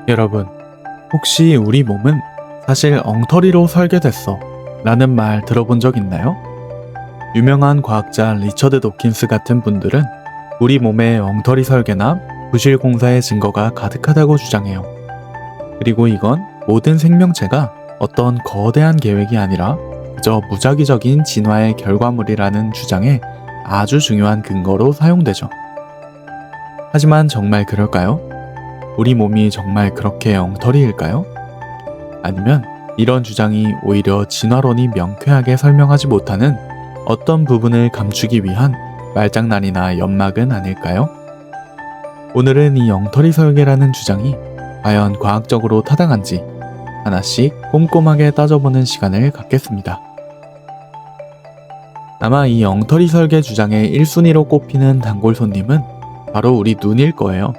여러분, 혹시 우리 몸은 사실 엉터리로 설계됐어 라는 말 들어본 적 있나요? 유명한 과학자 리처드 도킨스 같은 분들은 우리 몸의 엉터리 설계나 부실 공사의 증거가 가득하다고 주장해요. 그리고 이건 모든 생명체가 어떤 거대한 계획이 아니라 그저 무작위적인 진화의 결과물이라는 주장에 아주 중요한 근거로 사용되죠. 하지만 정말 그럴까요? 우리 몸이 정말 그렇게 엉터리일까요? 아니면 이런 주장이 오히려 진화론이 명쾌하게 설명하지 못하는 어떤 부분을 감추기 위한 말장난이나 연막은 아닐까요? 오늘은 이 엉터리 설계라는 주장이 과연 과학적으로 타당한지 하나씩 꼼꼼하게 따져보는 시간을 갖겠습니다. 아마 이 엉터리 설계 주장의 1순위로 꼽히는 단골 손님은 바로 우리 눈일 거예요.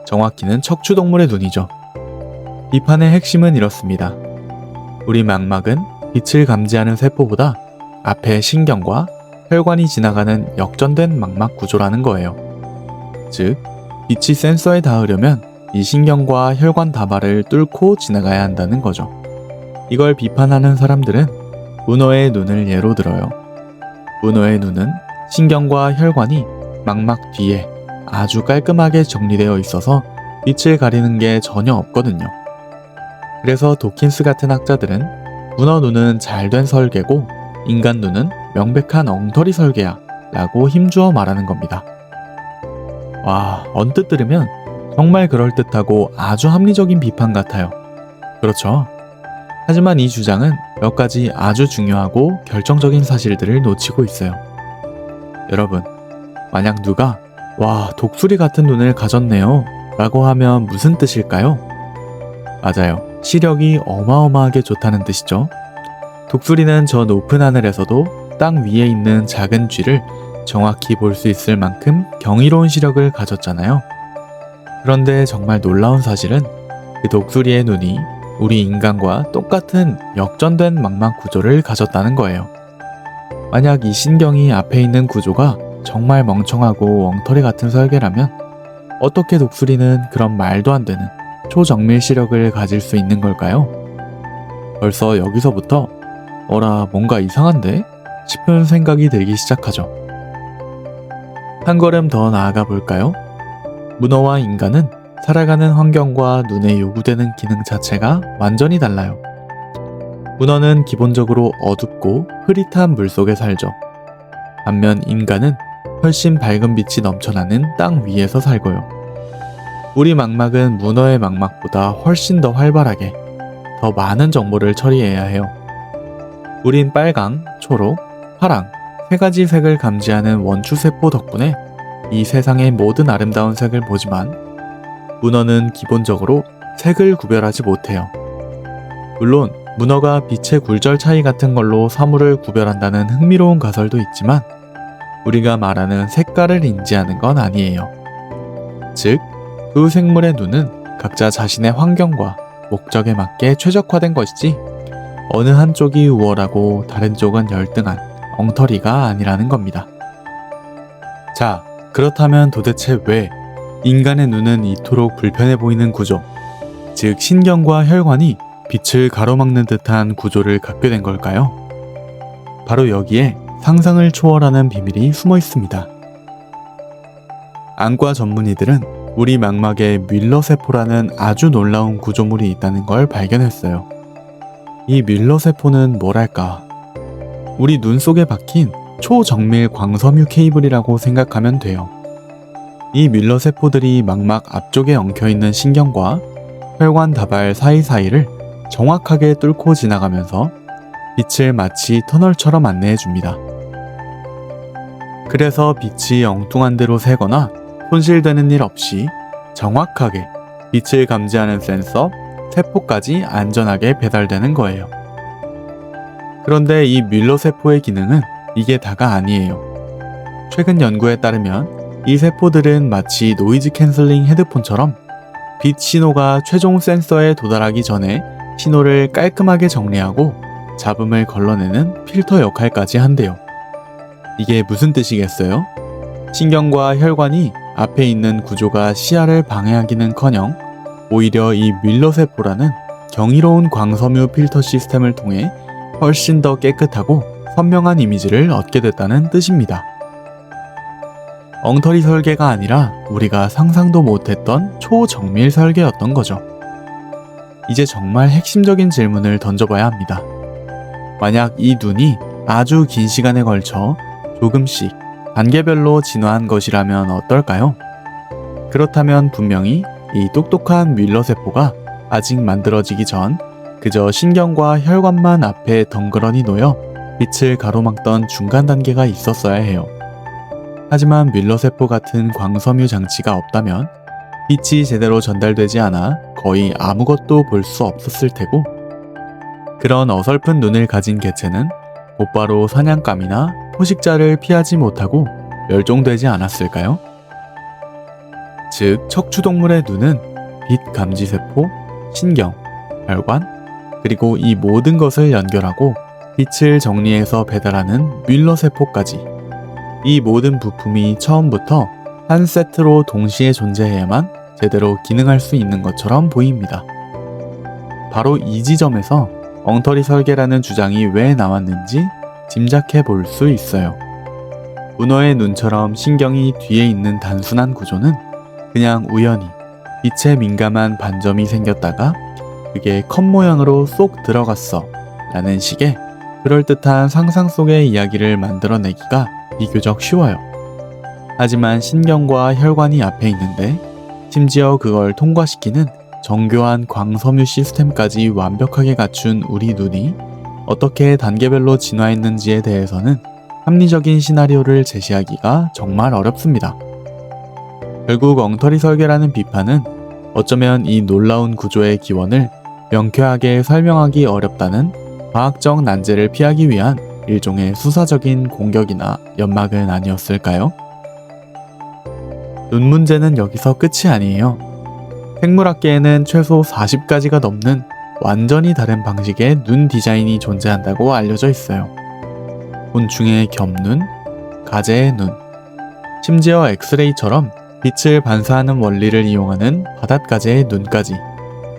정확히는 척추동물의 눈이죠. 비판의 핵심은 이렇습니다. 우리 망막은 빛을 감지하는 세포보다 앞에 신경과 혈관이 지나가는 역전된 망막 구조라는 거예요. 즉, 빛이 센서에 닿으려면 이 신경과 혈관 다발을 뚫고 지나가야 한다는 거죠. 이걸 비판하는 사람들은 문어의 눈을 예로 들어요. 문어의 눈은 신경과 혈관이 망막 뒤에 아주 깔끔하게 정리되어 있어서 빛을 가리는 게 전혀 없거든요. 그래서 도킨스 같은 학자들은 문어 눈은 잘된 설계고 인간 눈은 명백한 엉터리 설계야 라고 힘주어 말하는 겁니다. 와, 언뜻 들으면 정말 그럴듯하고 아주 합리적인 비판 같아요. 그렇죠? 하지만 이 주장은 몇 가지 아주 중요하고 결정적인 사실들을 놓치고 있어요. 여러분, 만약 누가 와, 독수리 같은 눈을 가졌네요 라고 하면 무슨 뜻일까요? 맞아요. 시력이 어마어마하게 좋다는 뜻이죠. 독수리는 저 높은 하늘에서도 땅 위에 있는 작은 쥐를 정확히 볼 수 있을 만큼 경이로운 시력을 가졌잖아요. 그런데 정말 놀라운 사실은 그 독수리의 눈이 우리 인간과 똑같은 역전된 망막 구조를 가졌다는 거예요. 만약 이 신경이 앞에 있는 구조가 정말 멍청하고 엉터리 같은 설계라면 어떻게 독수리는 그런 말도 안 되는 초정밀 시력을 가질 수 있는 걸까요? 벌써 여기서부터 어라, 뭔가 이상한데? 싶은 생각이 들기 시작하죠. 한 걸음 더 나아가 볼까요? 문어와 인간은 살아가는 환경과 눈에 요구되는 기능 자체가 완전히 달라요. 문어는 기본적으로 어둡고 흐릿한 물속에 살죠. 반면 인간은 훨씬 밝은 빛이 넘쳐나는 땅 위에서 살고요. 우리 망막은 문어의 망막보다 훨씬 더 활발하게 더 많은 정보를 처리해야 해요. 우린 빨강, 초록, 파랑 세 가지 색을 감지하는 원추세포 덕분에 이 세상의 모든 아름다운 색을 보지만 문어는 기본적으로 색을 구별하지 못해요. 물론 문어가 빛의 굴절 차이 같은 걸로 사물을 구별한다는 흥미로운 가설도 있지만 우리가 말하는 색깔을 인지하는 건 아니에요. 즉, 두 생물의 눈은 각자 자신의 환경과 목적에 맞게 최적화된 것이지 어느 한쪽이 우월하고 다른 쪽은 열등한 엉터리가 아니라는 겁니다. 자, 그렇다면 도대체 왜 인간의 눈은 이토록 불편해 보이는 구조, 즉 신경과 혈관이 빛을 가로막는 듯한 구조를 갖게 된 걸까요? 바로 여기에 상상을 초월하는 비밀이 숨어 있습니다. 안과 전문의들은 우리 망막에 뮬러세포라는 아주 놀라운 구조물이 있다는 걸 발견했어요. 이 뮬러세포는 뭐랄까, 우리 눈 속에 박힌 초정밀 광섬유 케이블이라고 생각하면 돼요. 이 뮬러세포들이 망막 앞쪽에 엉켜있는 신경과 혈관 다발 사이사이를 정확하게 뚫고 지나가면서 빛을 마치 터널처럼 안내해줍니다. 그래서 빛이 엉뚱한 데로 새거나 손실되는 일 없이 정확하게 빛을 감지하는 센서, 세포까지 안전하게 배달되는 거예요. 그런데 이 뮬러세포의 기능은 이게 다가 아니에요. 최근 연구에 따르면 이 세포들은 마치 노이즈 캔슬링 헤드폰처럼 빛 신호가 최종 센서에 도달하기 전에 신호를 깔끔하게 정리하고 잡음을 걸러내는 필터 역할까지 한대요. 이게 무슨 뜻이겠어요? 신경과 혈관이 앞에 있는 구조가 시야를 방해하기는커녕 오히려 이 뮬러세포라는 경이로운 광섬유 필터 시스템을 통해 훨씬 더 깨끗하고 선명한 이미지를 얻게 됐다는 뜻입니다. 엉터리 설계가 아니라 우리가 상상도 못했던 초정밀 설계였던 거죠. 이제 정말 핵심적인 질문을 던져봐야 합니다. 만약 이 눈이 아주 긴 시간에 걸쳐 조금씩 단계별로 진화한 것이라면 어떨까요? 그렇다면 분명히 이 똑똑한 뮬러세포가 아직 만들어지기 전 그저 신경과 혈관만 앞에 덩그러니 놓여 빛을 가로막던 중간 단계가 있었어야 해요. 하지만 뮬러세포 같은 광섬유 장치가 없다면 빛이 제대로 전달되지 않아 거의 아무것도 볼 수 없었을 테고, 그런 어설픈 눈을 가진 개체는 곧바로 사냥감이나 포식자를 피하지 못하고 멸종되지 않았을까요? 즉, 척추동물의 눈은 빛 감지세포, 신경, 혈관, 그리고 이 모든 것을 연결하고 빛을 정리해서 배달하는 뮬러세포까지, 이 모든 부품이 처음부터 한 세트로 동시에 존재해야만 제대로 기능할 수 있는 것처럼 보입니다. 바로 이 지점에서 엉터리 설계라는 주장이 왜 나왔는지 짐작해 볼 수 있어요. 문어의 눈처럼 신경이 뒤에 있는 단순한 구조는 그냥 우연히 빛에 민감한 반점이 생겼다가 그게 컵 모양으로 쏙 들어갔어 라는 식의 그럴듯한 상상 속의 이야기를 만들어내기가 비교적 쉬워요. 하지만 신경과 혈관이 앞에 있는데 심지어 그걸 통과시키는 정교한 광섬유 시스템까지 완벽하게 갖춘 우리 눈이 어떻게 단계별로 진화했는지에 대해서는 합리적인 시나리오를 제시하기가 정말 어렵습니다. 결국 엉터리 설계라는 비판은 어쩌면 이 놀라운 구조의 기원을 명쾌하게 설명하기 어렵다는 과학적 난제를 피하기 위한 일종의 수사적인 공격이나 연막은 아니었을까요? 눈 문제는 여기서 끝이 아니에요. 생물학계에는 최소 40가지가 넘는 완전히 다른 방식의 눈 디자인이 존재한다고 알려져 있어요. 곤충의 겹눈, 가재의 눈, 심지어 엑스레이처럼 빛을 반사하는 원리를 이용하는 바닷가재의 눈까지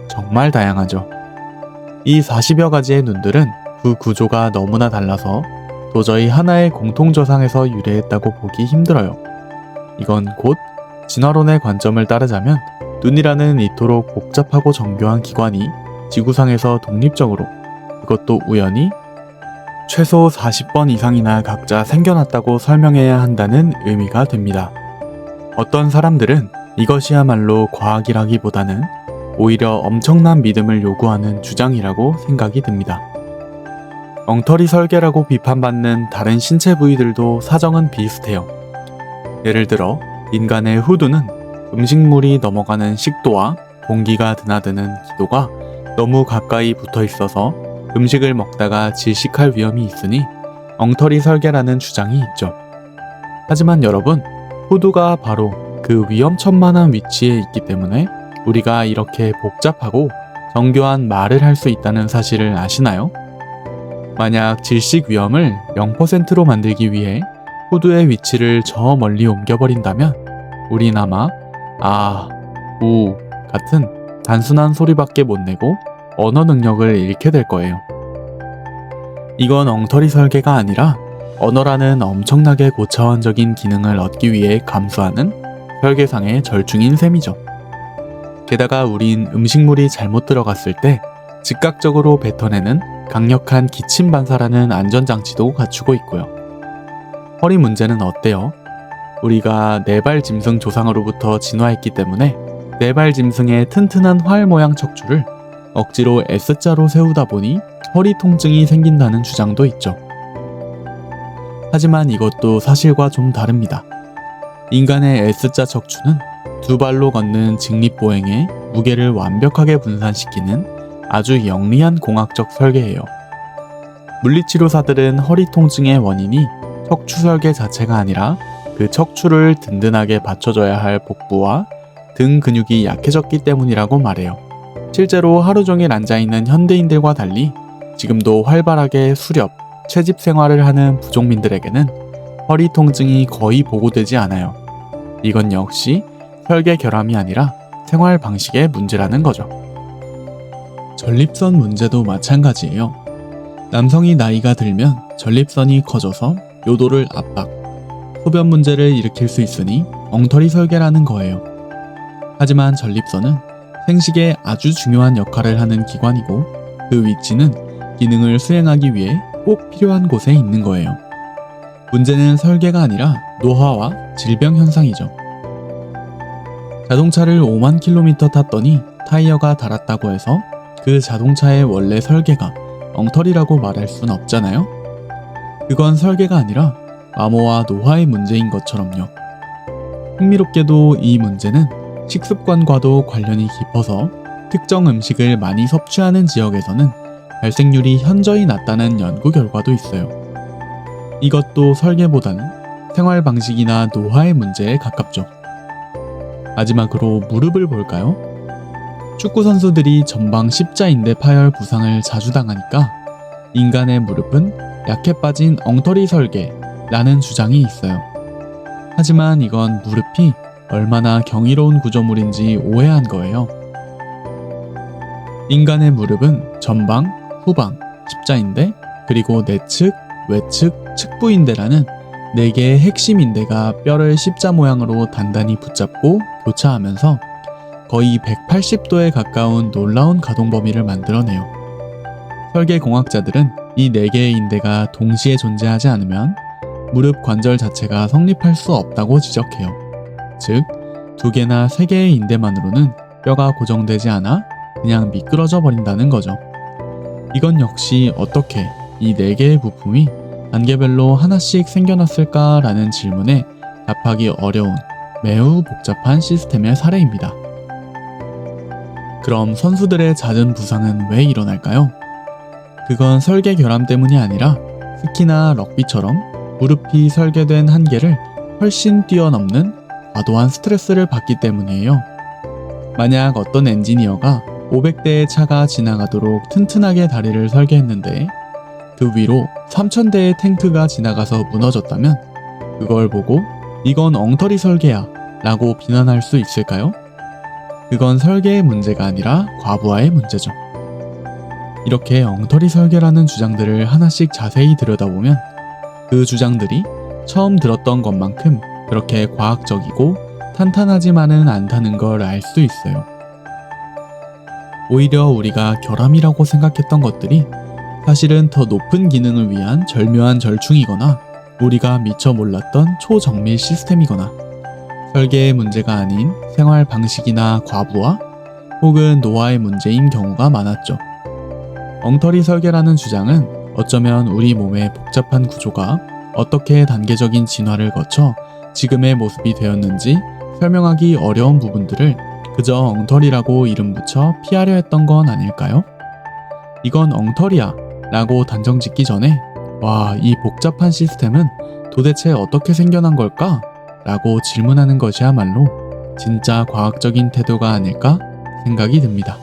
정말 다양하죠. 이 40여 가지의 눈들은 그 구조가 너무나 달라서 도저히 하나의 공통저상에서 유래했다고 보기 힘들어요. 이건 곧 진화론의 관점을 따르자면 눈이라는 이토록 복잡하고 정교한 기관이 지구상에서 독립적으로, 그것도 우연히 최소 40번 이상이나 각자 생겨났다고 설명해야 한다는 의미가 됩니다. 어떤 사람들은 이것이야말로 과학이라기보다는 오히려 엄청난 믿음을 요구하는 주장이라고 생각이 듭니다. 엉터리 설계라고 비판받는 다른 신체 부위들도 사정은 비슷해요. 예를 들어 인간의 후두는 음식물이 넘어가는 식도와 공기가 드나드는 기도가 너무 가까이 붙어 있어서 음식을 먹다가 질식할 위험이 있으니 엉터리 설계라는 주장이 있죠. 하지만 여러분, 후두가 바로 그 위험천만한 위치에 있기 때문에 우리가 이렇게 복잡하고 정교한 말을 할 수 있다는 사실을 아시나요? 만약 질식 위험을 0%로 만들기 위해 후두의 위치를 저 멀리 옮겨버린다면 우린 아마 아, 우 같은 단순한 소리밖에 못 내고 언어 능력을 잃게 될 거예요. 이건 엉터리 설계가 아니라 언어라는 엄청나게 고차원적인 기능을 얻기 위해 감수하는 설계상의 절충인 셈이죠. 게다가 우린 음식물이 잘못 들어갔을 때 즉각적으로 뱉어내는 강력한 기침 반사라는 안전장치도 갖추고 있고요. 허리 문제는 어때요? 우리가 네발 짐승 조상으로부터 진화했기 때문에 네발 짐승의 튼튼한 활 모양 척추를 억지로 S자로 세우다 보니 허리 통증이 생긴다는 주장도 있죠. 하지만 이것도 사실과 좀 다릅니다. 인간의 S자 척추는 두 발로 걷는 직립보행에 무게를 완벽하게 분산시키는 아주 영리한 공학적 설계예요. 물리치료사들은 허리 통증의 원인이 척추 설계 자체가 아니라 그 척추를 든든하게 받쳐줘야 할 복부와 등 근육이 약해졌기 때문이라고 말해요. 실제로 하루 종일 앉아있는 현대인들과 달리 지금도 활발하게 수렵, 채집 생활을 하는 부족민들에게는 허리 통증이 거의 보고되지 않아요. 이건 역시 설계 결함이 아니라 생활 방식의 문제라는 거죠. 전립선 문제도 마찬가지예요. 남성이 나이가 들면 전립선이 커져서 요도를 압박, 소변 문제를 일으킬 수 있으니 엉터리 설계라는 거예요. 하지만 전립선은 생식에 아주 중요한 역할을 하는 기관이고 그 위치는 기능을 수행하기 위해 꼭 필요한 곳에 있는 거예요. 문제는 설계가 아니라 노화와 질병 현상이죠. 자동차를 5만 킬로미터 탔더니 타이어가 닳았다고 해서 그 자동차의 원래 설계가 엉터리라고 말할 순 없잖아요. 그건 설계가 아니라 암호와 노화의 문제인 것처럼요. 흥미롭게도 이 문제는 식습관과도 관련이 깊어서 특정 음식을 많이 섭취하는 지역에서는 발생률이 현저히 낮다는 연구 결과도 있어요. 이것도 설계보다는 생활 방식이나 노화의 문제에 가깝죠. 마지막으로 무릎을 볼까요? 축구 선수들이 전방 십자인대 파열 부상을 자주 당하니까 인간의 무릎은 약해 빠진 엉터리 설계라는 주장이 있어요. 하지만 이건 무릎이 얼마나 경이로운 구조물인지 오해한 거예요. 인간의 무릎은 전방, 후방, 십자인대, 그리고 내측, 외측, 측부인대라는 4개의 핵심 인대가 뼈를 십자 모양으로 단단히 붙잡고 교차하면서 거의 180도에 가까운 놀라운 가동 범위를 만들어내요. 설계공학자들은 이 4개의 인대가 동시에 존재하지 않으면 무릎 관절 자체가 성립할 수 없다고 지적해요. 즉, 2개나 3개의 인대만으로는 뼈가 고정되지 않아 그냥 미끄러져 버린다는 거죠. 이건 역시 어떻게 이 4개의 부품이 단계별로 하나씩 생겨났을까라는 질문에 답하기 어려운 매우 복잡한 시스템의 사례입니다. 그럼 선수들의 잦은 부상은 왜 일어날까요? 그건 설계 결함 때문이 아니라 스키나 럭비처럼 무릎이 설계된 한계를 훨씬 뛰어넘는 과도한 스트레스를 받기 때문이에요. 만약 어떤 엔지니어가 500대의 차가 지나가도록 튼튼하게 다리를 설계했는데 그 위로 3000대의 탱크가 지나가서 무너졌다면 그걸 보고 이건 엉터리 설계야 라고 비난할 수 있을까요? 그건 설계의 문제가 아니라 과부하의 문제죠. 이렇게 엉터리 설계라는 주장들을 하나씩 자세히 들여다보면 그 주장들이 처음 들었던 것만큼 그렇게 과학적이고 탄탄하지만은 않다는 걸 알 수 있어요. 오히려 우리가 결함이라고 생각했던 것들이 사실은 더 높은 기능을 위한 절묘한 절충이거나 우리가 미처 몰랐던 초정밀 시스템이거나 설계의 문제가 아닌 생활 방식이나 과부하 혹은 노화의 문제인 경우가 많았죠. 엉터리 설계라는 주장은 어쩌면 우리 몸의 복잡한 구조가 어떻게 단계적인 진화를 거쳐 지금의 모습이 되었는지 설명하기 어려운 부분들을 그저 엉터리라고 이름 붙여 피하려 했던 건 아닐까요? 이건 엉터리야 라고 단정 짓기 전에 와, 이 복잡한 시스템은 도대체 어떻게 생겨난 걸까? 라고 질문하는 것이야말로 진짜 과학적인 태도가 아닐까 생각이 듭니다.